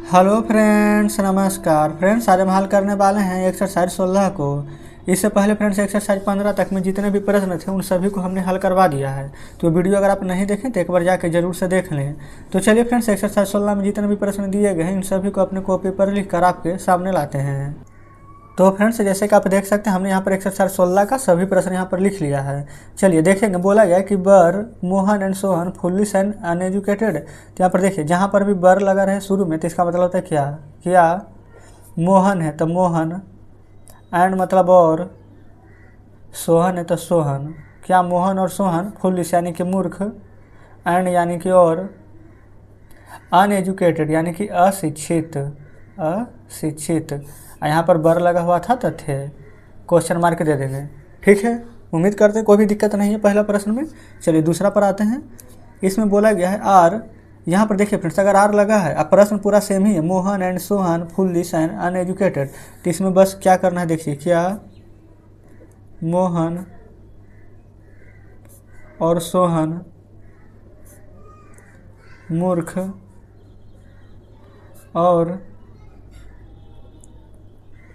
Hello friends, नमस्कार friends. आज हम हल करने वाले हैं एक्सरसाइज 16 को। इससे पहले फ्रेंड्स एक्सरसाइज 15 तक में जितने भी प्रश्न थे उन सभी को हमने हल करवा दिया है। तो वीडियो अगर आप नहीं देखें तो एक बार जाके जरूर से देख लें। तो चलिए फ्रेंड्स, एक्सरसाइज 16 में जितने भी प्रश्न दिए गए हैं इन सभी को अपने कॉपी पर लिख कर आपके सामने लाते हैं। तो फ्रेंड्स, जैसे कि आप देख सकते हैं हमने यहाँ पर एक्सरसाइज 16 का सभी प्रश्न यहाँ पर लिख लिया है। चलिए देखेंगे। बोला गया कि बर Mohan and Sohan foolish and uneducated. तो यहाँ पर देखिए, जहाँ पर भी बर लगा रहे शुरू में तो इसका मतलब होता है क्या क्या मोहन है तो मोहन, एंड मतलब और, सोहन है तो सोहन। क्या मोहन और सोहन फुलिश यानी कि मूर्ख, एंड यानी कि और, अनएजुकेटेड यानी कि अशिक्षित। यहाँ पर बर लगा हुआ था तो थे, क्वेश्चन मार्क दे देंगे। ठीक है, उम्मीद करते हैं कोई भी दिक्कत नहीं है पहला प्रश्न में। चलिए दूसरा पर आते हैं। इसमें बोला गया है आर। यहाँ पर देखिए फ्रेंड्स, अगर आर लगा है, अब प्रश्न पूरा सेम ही है, Mohan and Sohan foolish and uneducated. तो इसमें बस क्या करना है, देखिए, क्या मोहन और सोहन मूर्ख और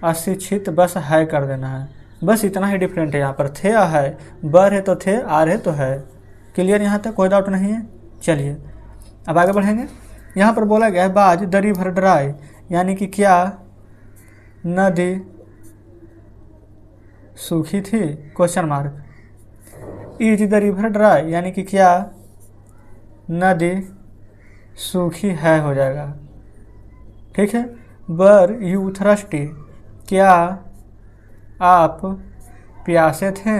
अशिक्षित, बस है कर देना है। बस इतना ही डिफरेंट है। यहाँ पर थे है, बर है तो थे, आर है तो है। क्लियर यहाँ तक, कोई डाउट नहीं है। चलिए अब आगे बढ़ेंगे। यहाँ पर बोला गया है बाज दरी भर ड्राई, यानी कि क्या नदी सूखी थी, क्वेश्चन मार्क। इज दरी भर ड्राई यानी कि क्या नदी सूखी है, हो जाएगा। ठीक है। बर यू थ्रस्टी, क्या आप प्यासे थे,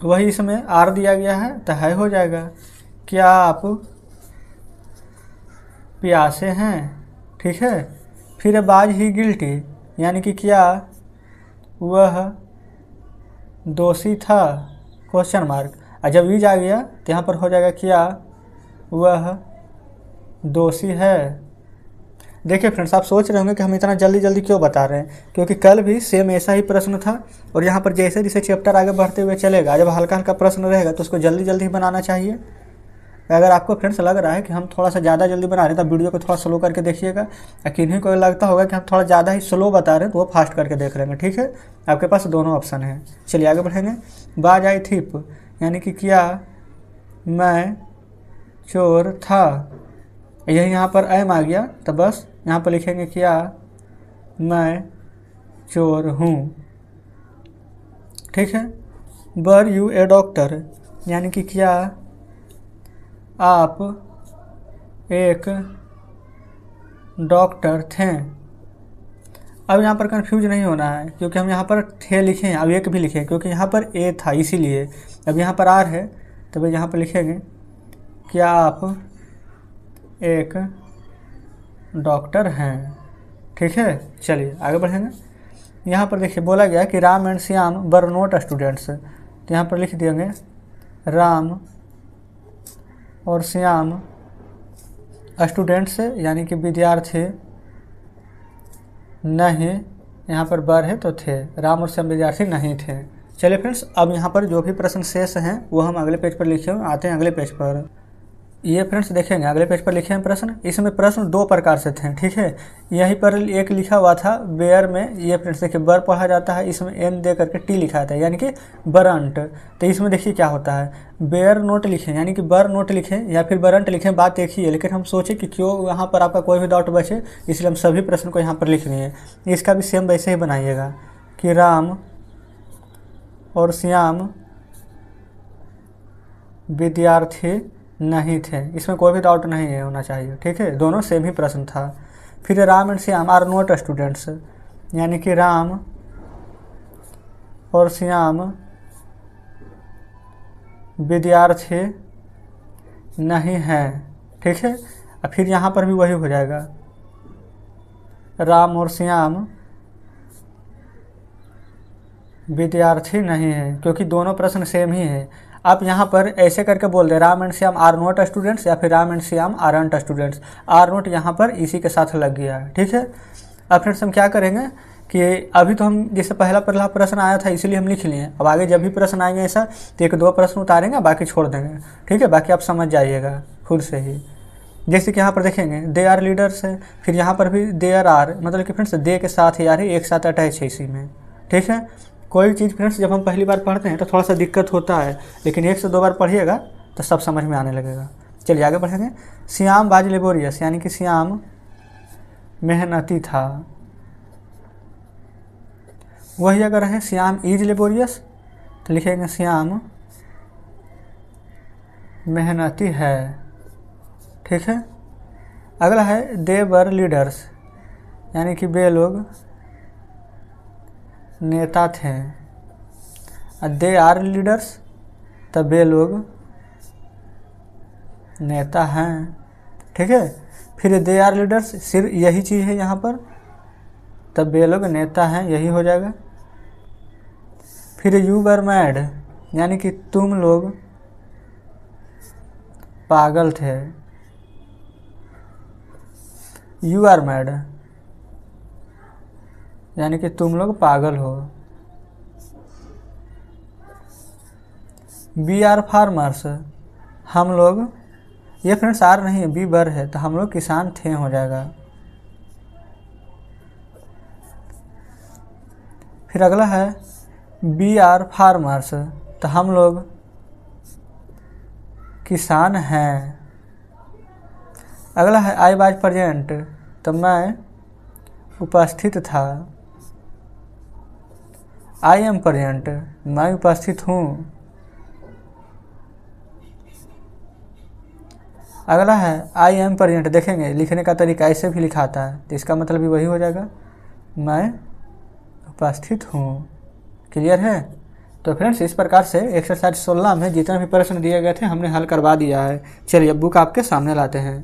वही इसमें आर दिया गया है तो है हो जाएगा। क्या आप प्यासे हैं। ठीक है। फिर बाज ही गिल्टी, यानी कि क्या वह दोषी था, क्वेश्चन मार्क। और जब ईज आ गया तो यहाँ पर हो जाएगा क्या वह दोषी है। देखिए फ्रेंड्स, आप सोच रहे होंगे कि हम इतना जल्दी जल्दी क्यों बता रहे हैं, क्योंकि कल भी सेम ऐसा ही प्रश्न था। और यहाँ पर जैसे जैसे चैप्टर आगे बढ़ते हुए चलेगा, जब हल्का हल्का प्रश्न रहेगा तो उसको जल्दी जल्दी बनाना चाहिए। अगर आपको फ्रेंड्स लग रहा है कि हम थोड़ा सा ज़्यादा जल्दी बना रहे हैं तो वीडियो को थोड़ा स्लो करके देखिएगा। किन्हीं को लगता होगा कि हम थोड़ा ज़्यादा ही स्लो बता रहे हैं तो वो फास्ट करके देख लेंगे। ठीक है, आपके पास दोनों ऑप्शन है। चलिए आगे बढ़ेंगे। बाज आई थीप, यानी कि क्या मैं चोर था। यही यहाँ पर एम आ गया तो बस यहाँ पर लिखेंगे क्या मैं चोर हूँ। ठीक है। बर यू ए डॉक्टर, यानी कि क्या आप एक डॉक्टर थे। अब यहाँ पर कंफ्यूज नहीं होना है, क्योंकि हम यहाँ पर थे लिखे हैं, अब एक भी लिखे क्योंकि यहाँ पर ए था इसीलिए। अब यहाँ पर आर है तो भाई यहाँ पर लिखेंगे क्या आप एक डॉक्टर हैं। ठीक है। चलिए आगे बढ़ेंगे। यहाँ पर देखिए बोला गया कि Ram and Shyam were not students. तो यहाँ पर लिख देंगे राम और श्याम स्टूडेंट्स यानी कि विद्यार्थी नहीं, यहाँ पर बर है तो थे, राम और श्याम विद्यार्थी नहीं थे। चलिए फ्रेंड्स, अब यहाँ पर जो भी प्रश्न शेष हैं वो हम अगले पेज पर लिखे हुए आते हैं। अगले पेज पर ये फ्रेंड्स देखेंगे, अगले पेज पर लिखे हैं प्रश्न। इसमें प्रश्न दो प्रकार से थे। ठीक है। यहीं पर एक लिखा हुआ था बेयर में, ये फ्रेंड्स देखिए बर पढ़ा जाता है, इसमें एन दे करके टी लिखा था यानी कि बरंट। तो इसमें देखिए क्या होता है, बेयर नोट लिखें यानी कि बर नोट लिखें या फिर बरंट लिखें, बात एक ही है। लेकिन हम सोचे कि क्यों यहाँ पर आपका कोई भी डाउट बचे, इसलिए हम सभी प्रश्न को यहाँ पर लिख लिए। इसका भी सेम वैसे ही बनाइएगा कि राम और श्याम विद्यार्थी नहीं थे, इसमें कोई भी डाउट नहीं है होना चाहिए। ठीक है, दोनों सेम ही प्रश्न था। फिर Ram and Shyam are not students, यानी कि राम और श्याम विद्यार्थी नहीं हैं। ठीक है। और फिर यहाँ पर भी वही हो जाएगा, राम और श्याम विद्यार्थी नहीं है, क्योंकि दोनों प्रश्न सेम ही है। आप यहाँ पर ऐसे करके बोल दे Ram and Shyam are not students या फिर Ram and Shyam are aren't students. Are not यहाँ पर इसी के साथ लग गया है। ठीक है। अब फ्रेंड्स हम क्या करेंगे कि अभी तो हम जैसे पहला प्रश्न आया था इसीलिए हम लिख लिए। अब आगे जब भी प्रश्न आएंगे ऐसा तो एक दो प्रश्न उतारेंगे, बाकी छोड़ देंगे। ठीक है, बाकी आप समझ जाइएगा खुद से ही। जैसे कि यहाँ पर देखेंगे दे आर लीडर्स है, फिर यहाँ पर भी देयर आर, मतलब कि फ्रेंड्स दे के साथ ही आ रही एक साथ अटैच है इसी में। ठीक है, कोई चीज़ फ्रेंड्स जब हम पहली बार पढ़ते हैं तो थोड़ा सा दिक्कत होता है, लेकिन 1 से 2 बार पढ़िएगा तो सब समझ में आने लगेगा। चलिए आगे बढ़ेंगे। श्याम वाज लेबोरियस, यानी कि श्याम मेहनती था। वही अगर है श्याम इज लेबोरियस तो लिखेंगे श्याम मेहनती है। ठीक है, अगला है दे वर लीडर्स, यानी कि वे लोग नेता थे। दे आर लीडर्स तब वे लोग नेता हैं। ठीक है, फिर दे आर लीडर्स सिर्फ यही चीज़ है यहाँ पर, तब वे लोग नेता हैं, यही हो जाएगा। फिर यू वर मैड, यानी कि तुम लोग पागल थे। यू आर मैड, यानी कि तुम लोग पागल हो। बी आर फार्मर्स, हम लोग, ये फ्रेंड्स आर नहीं है बी बर है, तो हम लोग किसान थे हो जाएगा। फिर अगला है बी आर फार्मर्स, तो हम लोग किसान हैं। अगला है आई वाज प्रेजेंट, तो मैं उपस्थित था। आई एम प्रेजेंट, मैं उपस्थित हूँ। अगला है आई एम प्रेजेंट, देखेंगे लिखने का तरीका ऐसे भी लिखाता है, तो इसका मतलब भी वही हो जाएगा, मैं उपस्थित हूँ। क्लियर है? तो फ्रेंड्स इस प्रकार से एक्सरसाइज 16 में जितने भी प्रश्न दिए गए थे हमने हल करवा दिया है। चलिए अब बुक आपके सामने लाते हैं।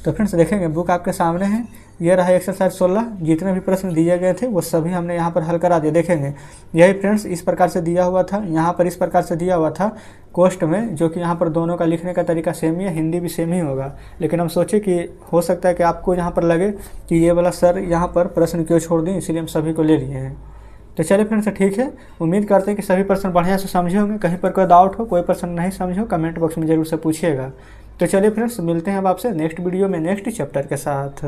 तो फ्रेंड्स देखेंगे बुक आपके सामने है, ये रहा एक्सरसाइज 16, जितने भी प्रश्न दिए गए थे वो सभी हमने यहाँ पर हल करा दिए। देखेंगे यही फ्रेंड्स इस प्रकार से दिया हुआ था, यहाँ पर इस प्रकार से दिया हुआ था कोष्ट में, जो कि यहाँ पर दोनों का लिखने का तरीका सेम ही है, हिंदी भी सेम ही होगा। लेकिन हम सोचे कि हो सकता है कि आपको यहाँ पर लगे कि ये वाला सर यहाँ पर प्रश्न क्यों छोड़ दें, इसीलिए हम सभी को ले लिए हैं। तो चलिए फ्रेंड्स ठीक है, उम्मीद करते हैं कि सभी प्रश्न बढ़िया से समझे होंगे। कहीं पर कोई डाउट हो, कोई प्रश्न नहीं समझे हो, कमेंट बॉक्स में जरूर से पूछिएगा। तो चलिए फ्रेंड्स मिलते हैं अब आपसे नेक्स्ट वीडियो में नेक्स्ट चैप्टर के साथ।